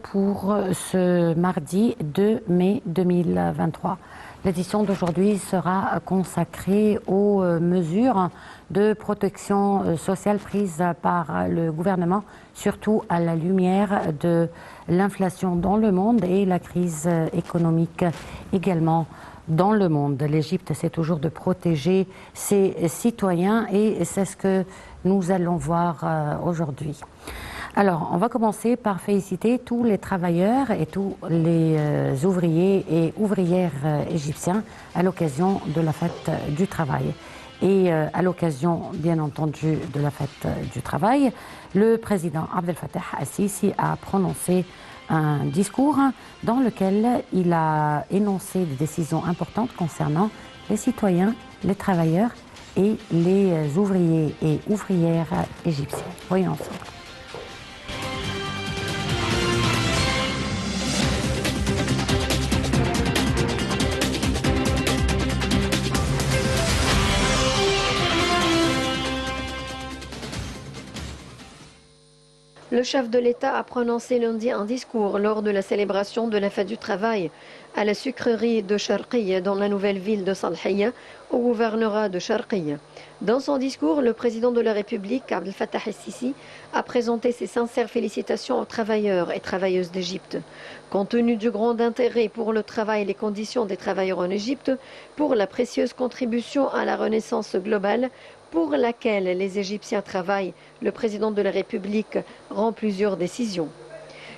Pour ce mardi 2 mai 2023. L'édition d'aujourd'hui sera consacrée aux mesures de protection sociale prises par le gouvernement, surtout à la lumière de l'inflation dans le monde et la crise économique également dans le monde. L'Égypte, c'est toujours de protéger ses citoyens et c'est ce que nous allons voir aujourd'hui. Alors, on va commencer par féliciter tous les travailleurs et tous les ouvriers et ouvrières égyptiens à l'occasion de la fête du travail. Et à l'occasion, bien entendu, de la fête du travail, le président Abdel Fattah al-Sisi a prononcé un discours dans lequel il a énoncé des décisions importantes concernant les citoyens, les travailleurs et les ouvriers et ouvrières égyptiens. Voyons ensemble. Le chef de l'État a prononcé lundi un discours lors de la célébration de la fête du travail à la sucrerie de Sharqiya dans la nouvelle ville de Salhiya, au gouvernorat de Sharqiya. Dans son discours, le président de la République, Abdel Fattah al-Sisi, a présenté ses sincères félicitations aux travailleurs et travailleuses d'Égypte. Compte tenu du grand intérêt pour le travail et les conditions des travailleurs en Égypte, pour la précieuse contribution à la renaissance globale, pour laquelle les Égyptiens travaillent, le président de la République rend plusieurs décisions.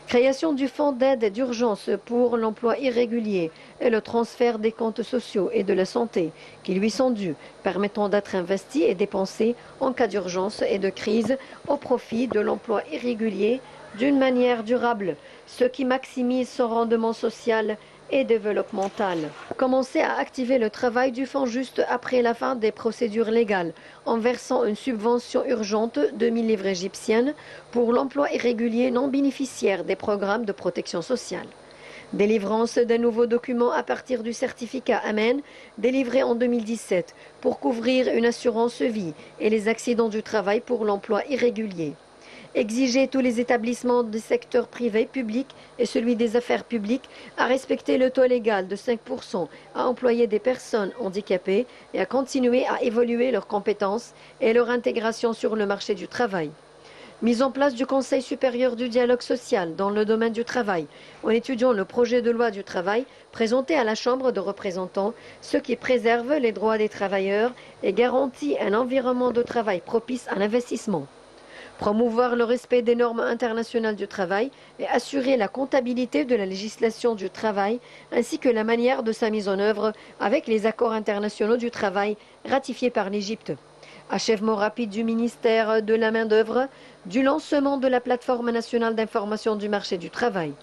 Création du fonds d'aide d'urgence pour l'emploi irrégulier et le transfert des comptes sociaux et de la santé qui lui sont dus, permettant d'être investis et dépensés en cas d'urgence et de crise au profit de l'emploi irrégulier d'une manière durable, ce qui maximise son rendement social et développemental. Commencer à activer le travail du fonds juste après la fin des procédures légales en versant une subvention urgente de 1000 livres égyptiennes pour l'emploi irrégulier non bénéficiaire des programmes de protection sociale. Délivrance d'un nouveau document à partir du certificat Amen délivré en 2017 pour couvrir une assurance vie et les accidents du travail pour l'emploi irrégulier. Exiger tous les établissements du secteur privé, public et celui des affaires publiques à respecter le taux légal de 5%, à employer des personnes handicapées et à continuer à évoluer leurs compétences et leur intégration sur le marché du travail. Mise en place du Conseil supérieur du dialogue social dans le domaine du travail, en étudiant le projet de loi du travail présenté à la Chambre de représentants, ce qui préserve les droits des travailleurs et garantit un environnement de travail propice à l'investissement. Promouvoir le respect des normes internationales du travail et assurer la comptabilité de la législation du travail ainsi que la manière de sa mise en œuvre avec les accords internationaux du travail ratifiés par l'Égypte. Achèvement rapide du ministère de la main-d'œuvre, du lancement de la plateforme nationale d'information du marché du travail.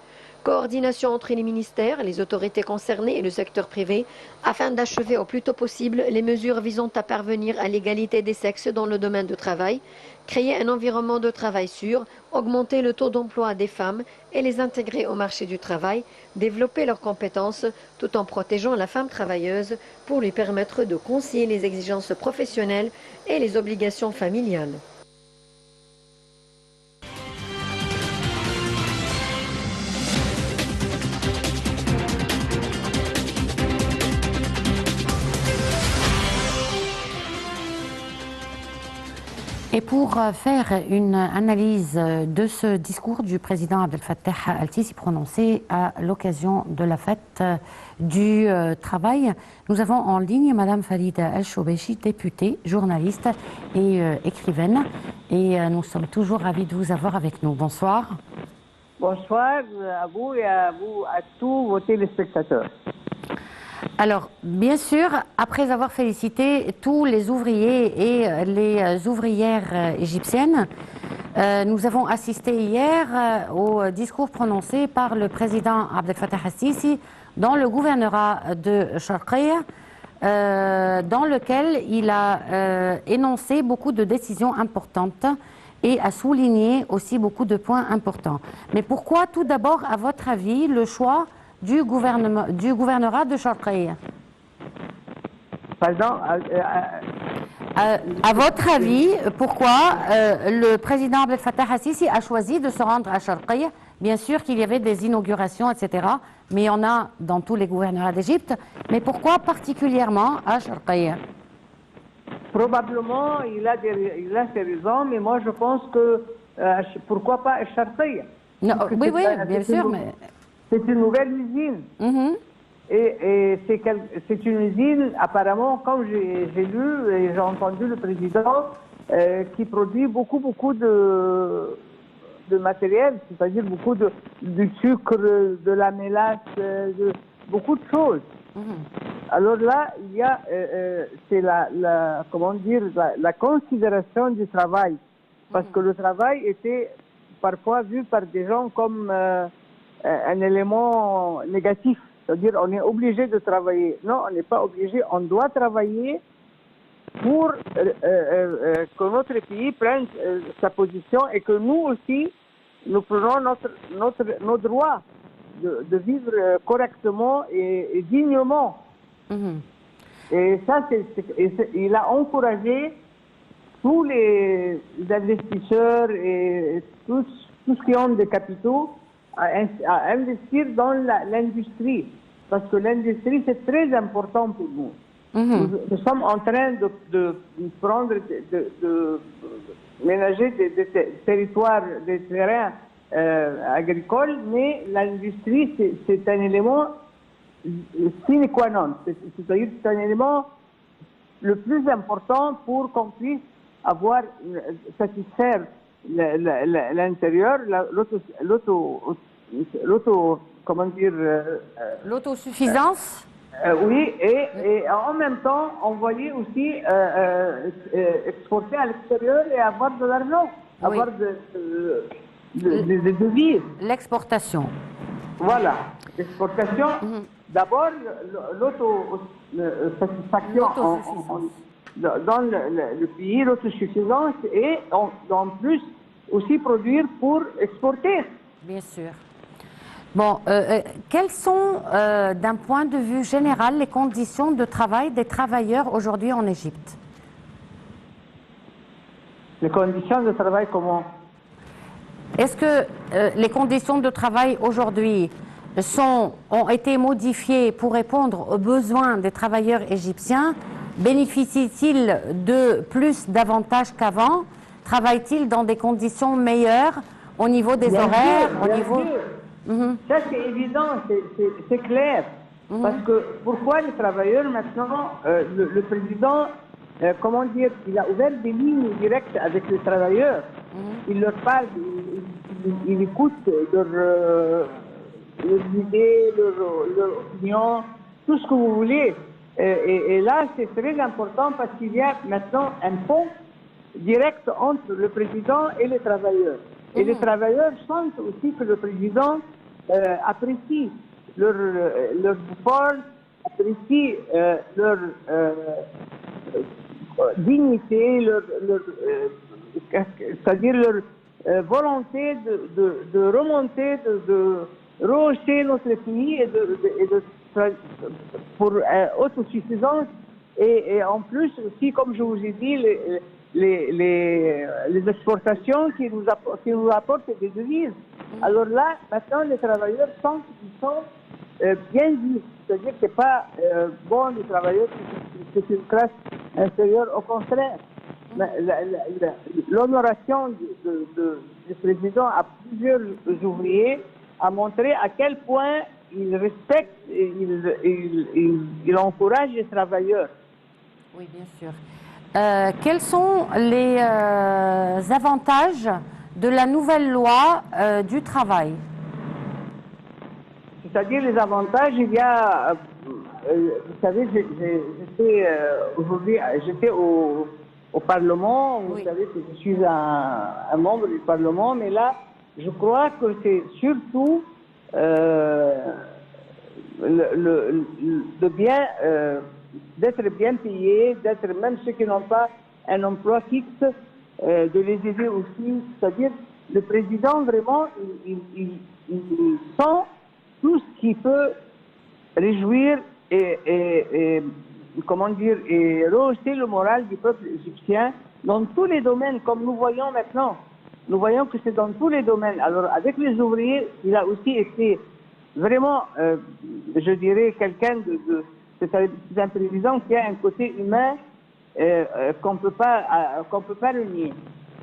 Coordination entre les ministères, les autorités concernées et le secteur privé afin d'achever au plus tôt possible les mesures visant à parvenir à l'égalité des sexes dans le domaine du travail, créer un environnement de travail sûr, augmenter le taux d'emploi des femmes et les intégrer au marché du travail, développer leurs compétences tout en protégeant la femme travailleuse pour lui permettre de concilier les exigences professionnelles et les obligations familiales. Et pour faire une analyse de ce discours du président Abdel Fattah al-Sisi prononcé à l'occasion de la fête du travail, nous avons en ligne Madame Farida El-Choubechi, députée, journaliste et écrivaine. Et nous sommes toujours ravis de vous avoir avec nous. Bonsoir. Bonsoir à vous et à tous vos téléspectateurs. Alors, bien sûr, après avoir félicité tous les ouvriers et les ouvrières égyptiennes, nous avons assisté hier au discours prononcé par le président Abdel Fattah al-Sisi dans le gouvernorat de Sharqiya, dans lequel il a énoncé beaucoup de décisions importantes et a souligné aussi beaucoup de points importants. Mais pourquoi, tout d'abord, à votre avis, le choix du gouvernorat de Sharqiya? Pardon À votre avis, pourquoi le président Abdel Fattah al-Sisi a choisi de se rendre à Sharqiya Bien sûr qu'il y avait des inaugurations, etc. Mais il y en a dans tous les gouvernements d'Égypte. Mais pourquoi particulièrement à Sharqiya? Probablement, il a ses raisons, mais moi je pense que pourquoi pas Sharqiya? Non, Puisque oui, oui, c'est bien sûr, mais... c'est une nouvelle usine. Mhm. Et c'est une usine, apparemment, comme j'ai lu et j'ai entendu le président, qui produit beaucoup de matériel, c'est-à-dire beaucoup du sucre, de la mélasse, beaucoup de choses. Alors là, il y a, c'est comment dire, la considération du travail, parce que le travail était parfois vu par des gens comme un élément négatif, c'est-à-dire on est obligé de travailler. Non, on n'est pas obligé, on doit travailler pour que notre pays prenne sa position et que nous aussi, nous prenons nos droits de vivre correctement et dignement. Et ça, il a encouragé tous les investisseurs et tous qui ont des capitaux à investir dans l'industrie. Parce que l'industrie, c'est très important pour nous. Nous sommes en train de prendre, de ménager des territoires, des terrains agricoles, mais l'industrie, c'est un élément sine qua non. C'est-à-dire que c'est un élément le plus important pour qu'on puisse satisfaire l'intérieur, comment dire... L'autosuffisance? Oui, et en même temps, envoyer aussi, exporter à l'extérieur et avoir de l'argent, avoir des devises. L'exportation. Voilà, l'exportation. D'abord, l'autosatisfaction dans le pays, l'autosuffisance, et en plus aussi produire pour exporter. Bien sûr. Bon, quelles sont, d'un point de vue général, les conditions de travail des travailleurs aujourd'hui en Égypte? Les conditions de travail comment? Est-ce que les conditions de travail aujourd'hui ont été modifiées pour répondre aux besoins des travailleurs égyptiens? Bénéficient-ils de plus d'avantages qu'avant? Travaillent-ils dans des conditions meilleures au niveau des horaires, bien sûr. Ça, c'est évident, c'est clair. Parce que pourquoi les travailleurs maintenant, le président, comment dire, il a ouvert des lignes directes avec les travailleurs. Il leur parle, il écoute leurs idées, leurs opinions, tout ce que vous voulez. Et là, c'est très important parce qu'il y a maintenant un pont direct entre le président et les travailleurs. Et les travailleurs sentent aussi que le président apprécie leur effort, apprécie leur dignité, c'est-à-dire leur volonté de remonter, de rehausser notre pays pour autosuffisance. Et en plus aussi, comme je vous ai dit, les exportations qui nous apportent des devises. Alors là, maintenant, les travailleurs sentent qu'ils sont bien vus. C'est-à-dire que ce n'est pas bon, les travailleurs, c'est une classe inférieure, au contraire. L'honoration du président à plusieurs ouvriers a montré à quel point il respecte et il encourage les travailleurs. Oui, bien sûr. Quels sont les avantages de la nouvelle loi du travail? C'est-à-dire les avantages, il y a, vous savez, j'étais aujourd'hui, j'étais au Parlement, vous savez que je suis un membre du Parlement, mais là, je crois que c'est surtout d'être bien payé, d'être même ceux qui n'ont pas un emploi fixe, de les aider aussi. C'est-à-dire, le président, vraiment, il sent tout ce qui peut réjouir et comment dire, et rehausser le moral du peuple égyptien dans tous les domaines, comme nous voyons maintenant. nous voyons que c'est dans tous les domaines. Alors, avec les ouvriers, il a aussi été vraiment, je dirais, quelqu'un c'est un président qui a un côté humain qu'on peut pas le nier.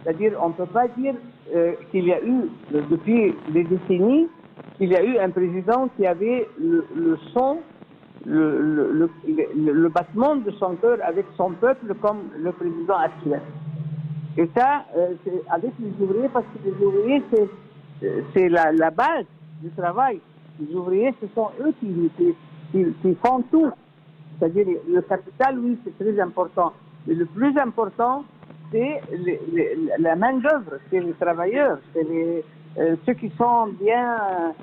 C'est-à-dire, on ne peut pas dire qu'il y a eu, depuis des décennies, qu'il y a eu un président qui avait le son, le battement de son cœur avec son peuple comme le président actuel. Et ça, c'est avec les ouvriers, parce que les ouvriers, c'est la base du travail. Les ouvriers, ce sont eux qui font tout. C'est-à-dire, le capital, oui, c'est très important. Mais le plus important, c'est la main-d'œuvre, c'est les travailleurs, c'est ceux qui sont bien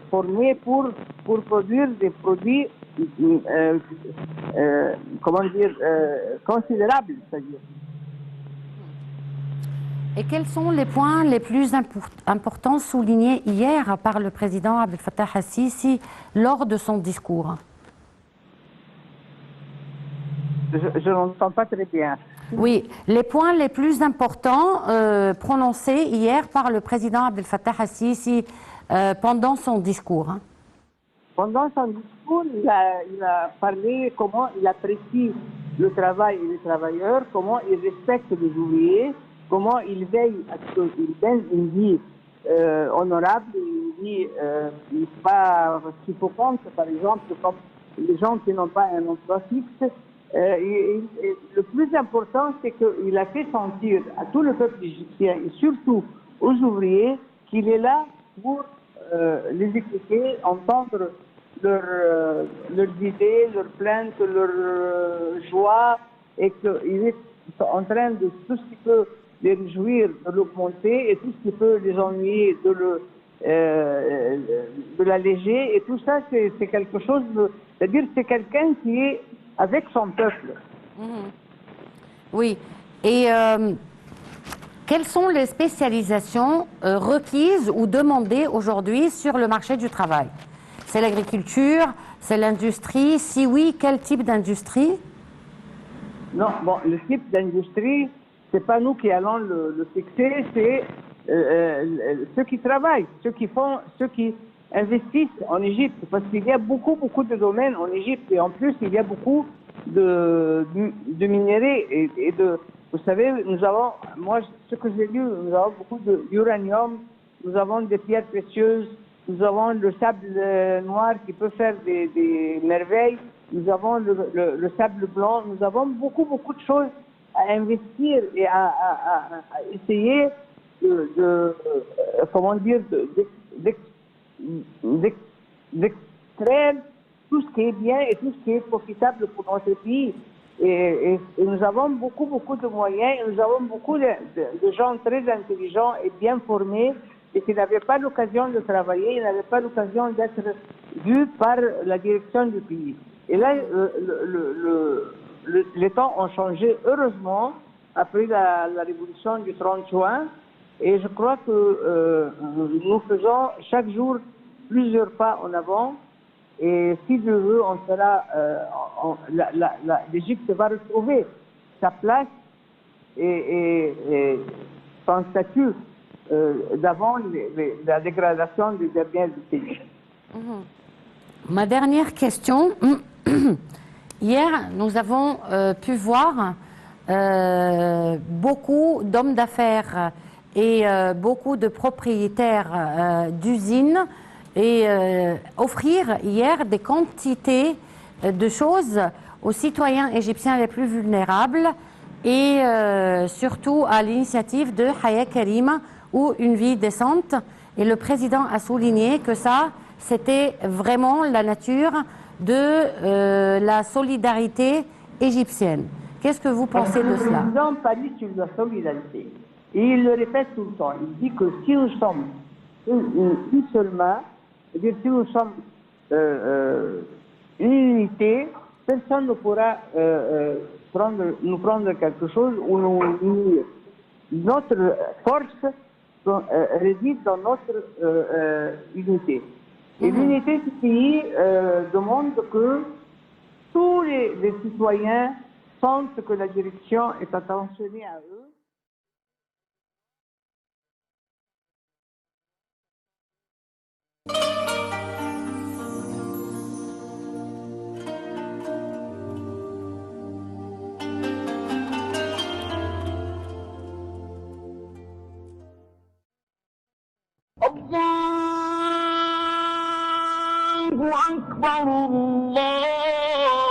formés pour produire des produits, comment dire, considérables, c'est-à-dire. Et quels sont les points les plus importants soulignés hier par le président Abdel Fattah al-Sisi lors de son discours? Je n'entends pas très bien. Oui, les points les plus importants prononcés hier par le président Abdel Fattah al-Sisi pendant son discours. Pendant son discours, il a parlé comment il apprécie le travail et les travailleurs, comment il respecte les ouvriers, comment il veille à ce qu'ils donnent une vie honorable, une vie pas suffocante, par exemple, comme les gens qui n'ont pas un emploi fixe. Et le plus important, c'est qu'il a fait sentir à tout le peuple égyptien, et surtout aux ouvriers, qu'il est là pour les écouter, entendre leurs idées, leurs plaintes, leurs joies, et qu'il est en train de tout ce qui peut les réjouir de l'augmenter, et tout ce qui peut les ennuyer de l'alléger, et tout ça, c'est quelque chose c'est-à-dire c'est quelqu'un qui est avec son peuple. Oui. Et quelles sont les spécialisations requises ou demandées aujourd'hui sur le marché du travail? C'est l'agriculture? C'est l'industrie? Si oui, quel type d'industrie? Non, bon, le type d'industrie, c'est pas nous qui allons le fixer, c'est ceux qui travaillent, ceux qui investissent en Égypte, parce qu'il y a beaucoup de domaines en Égypte, et en plus il y a beaucoup de minerais et de, vous savez, moi ce que j'ai lu, nous avons beaucoup d'uranium, nous avons des pierres précieuses, nous avons le sable noir qui peut faire des merveilles, nous avons le sable blanc, nous avons beaucoup de choses à investir et à essayer comment dire, d'extraire tout ce qui est bien et tout ce qui est profitable pour notre pays. Et nous avons beaucoup de moyens, et nous avons beaucoup de gens très intelligents et bien formés, et qui n'avaient pas l'occasion de travailler, ils n'avaient pas l'occasion d'être vus par la direction du pays. Et là, les temps ont changé, heureusement, après la révolution du 30 juin. Et je crois que nous faisons chaque jour plusieurs pas en avant. Et si Dieu veut, on sera, l'Égypte va retrouver sa place et son statut d'avant la dégradation des dernières décennies. Ma dernière question. Hier, nous avons pu voir beaucoup d'hommes d'affaires et beaucoup de propriétaires d'usines et offrir hier des quantités de choses aux citoyens égyptiens les plus vulnérables et surtout à l'initiative de Haya Karima ou une vie décente. Et le président a souligné que ça, c'était vraiment la nature de la solidarité égyptienne. Qu'est-ce que vous pensez de cela? Le président parle sur la solidarité. Et il le répète tout le temps. Il dit que si nous sommes une seule main, c'est-à-dire si nous sommes une unité, personne ne pourra nous prendre quelque chose ou nous nuire. Notre force réside dans notre unité. Et l'unité du pays demande que tous les citoyens sentent que la direction est attentionnée à eux. الله أكبر الله